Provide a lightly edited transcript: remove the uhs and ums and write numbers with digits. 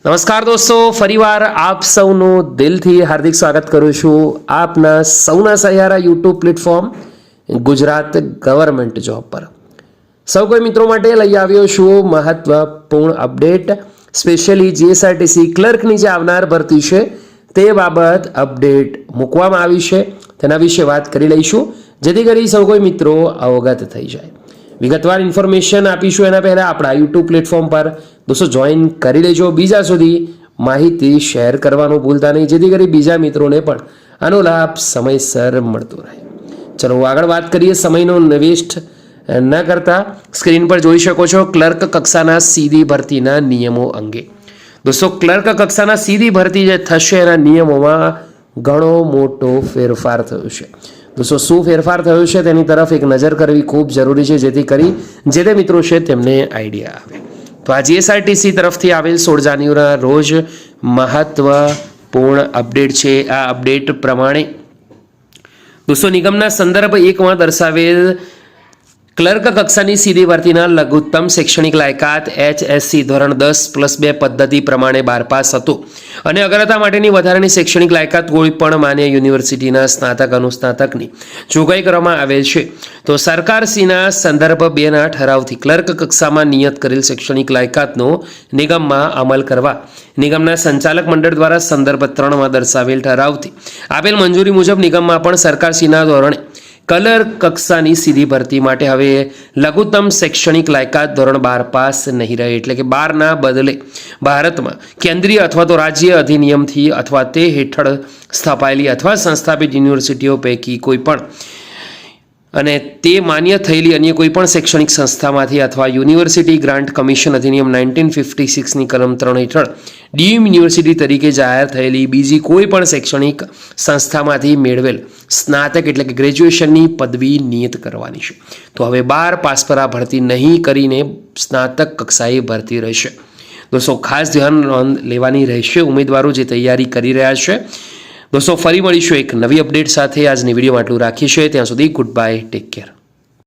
નમસ્કાર દોસ્તો, ફરીવાર આપ સૌનું દિલથી હાર્દિક સ્વાગત કરું છું આપના સૌના સહારા YouTube platform Gujarat government job પર. સૌ કોઈ મિત્રો માટે લઈ આવ્યો છું મહત્વપૂર્ણ અપડેટ. સ્પેશિયલી જીએસઆરટીસી ક્લર્કની જે આવનાર ભરતી છે તે બાબત અપડેટ મૂકવામાં આવી છે, તેના વિશે વાત કરી લઈશું જેથી કરી સૌ કોઈ મિત્રો અવગત થઈ જાય. વિગતવાર ઇન્ફોર્મેશન આપીશું એના પહેલાં આપણા યુટ્યુબ પ્લેટફોર્મ પર દોસ્તો જોઈન કરી લેજો. બીજા સુધી માહિતી શેર કરવાનું ભૂલતા નહીં જેથી કરી બીજા મિત્રોને પણ આનો લાભ સમયસર મળતો રહે. ચલો આગળ વાત કરીએ. સમયનો વેસ્ટ ન કરતા સ્ક્રીન પર જોઈ શકો છો ક્લર્ક કક્ષાના સીધી ભરતીના નિયમો અંગે. દોસ્તો ક્લર્ક કક્ષાના સીધી ભરતી જે થશે એના નિયમોમાં ઘણો મોટો ફેરફાર થયો છે. દોસ્તો શું ફેરફાર થયો છે તેની તરફ એક નજર કરવી ખૂબ જરૂરી છે જેથી કરી જે તે મિત્રો છે તેમને આઈડિયા આવે. તો આ જીએસઆરટીસી તરફથી આવેલ 16 જાન્યુઆરીના રોજ મહત્વપૂર્ણ અપડેટ છે. આ અપડેટ પ્રમાણે દોસ્તો નિગમના સંદર્ભ 1માં દર્શાવેલ ક્લર્ક કક્ષાની સીધી ભરતીના લઘુત્તમ શૈક્ષણિક લાયકાત HSC ધોરણ 10+2 પદ્ધતિ પ્રમાણે 12 પાસ હતું અને અગ્રતા માટેની વધારાની શૈક્ષણિક લાયકાત કોઈ પણ માન્ય યુનિવર્સિટીના સ્નાતક અનુસ્નાતકની જોગવાઈ કરવામાં આવેલ છે. તો સરકારશ્રીના સંદર્ભ 2ના ઠરાવથી ક્લર્ક કક્ષામાં નિયત કરેલ શૈક્ષણિક લાયકાતનો નિગમમાં અમલ કરવા નિગમના સંચાલક મંડળ દ્વારા સંદર્ભ 3માં દર્શાવેલ ઠરાવથી આપેલ મંજૂરી મુજબ નિગમમાં પણ સરકારશ્રીના ધોરણે ક્લર્ક કક્ષાની સીધી ભરતી માટે હવે લઘુત્તમ શૈક્ષણિક લાયકાત ધોરણ 12 પાસ નહીં રહે. એટલે કે 12ના બદલે ભારતમાં કેન્દ્રીય અથવા તો રાજ્ય અધિનિયમથી અથવા તે હેઠળ સ્થાપાયેલી અથવા સંસ્થાપિત યુનિવર્સિટીઓ પૈકી કોઈ પણ અને તે માન્ય થયેલી અન્ય કોઈ પણ શૈક્ષણિક સંસ્થામાંથી અથવા યુનિવર્સિટી ગ્રાન્ટ કમિશન અધિનિયમ 1956ની કલમ 3 હેઠળ ડીમ્ડ યુનિવર્સિટી તરીકે જાહેર થયેલી બીજી કોઈ પણ શૈક્ષણિક સંસ્થામાંથી મેળવેલ સ્નાતક એટલે કે ગ્રેજ્યુએશનની પદવી નિયત કરવાની છે. તો હવે 12 પાસ પર આ ભરતી નહીં કરીને સ્નાતક કક્ષાએ ભરતી રહેશે. દોસ્તો ખાસ ધ્યાન લેવાની રહેશે ઉમેદવારો જે તૈયારી કરી રહ્યા છે. દોસ્તો ફરી મળીશું એક નવી અપડેટ સાથે. આજની વિડીયોમાં આટલું રાખીશું. ત્યાં સુધી ગુડ બાય, ટેક કેર.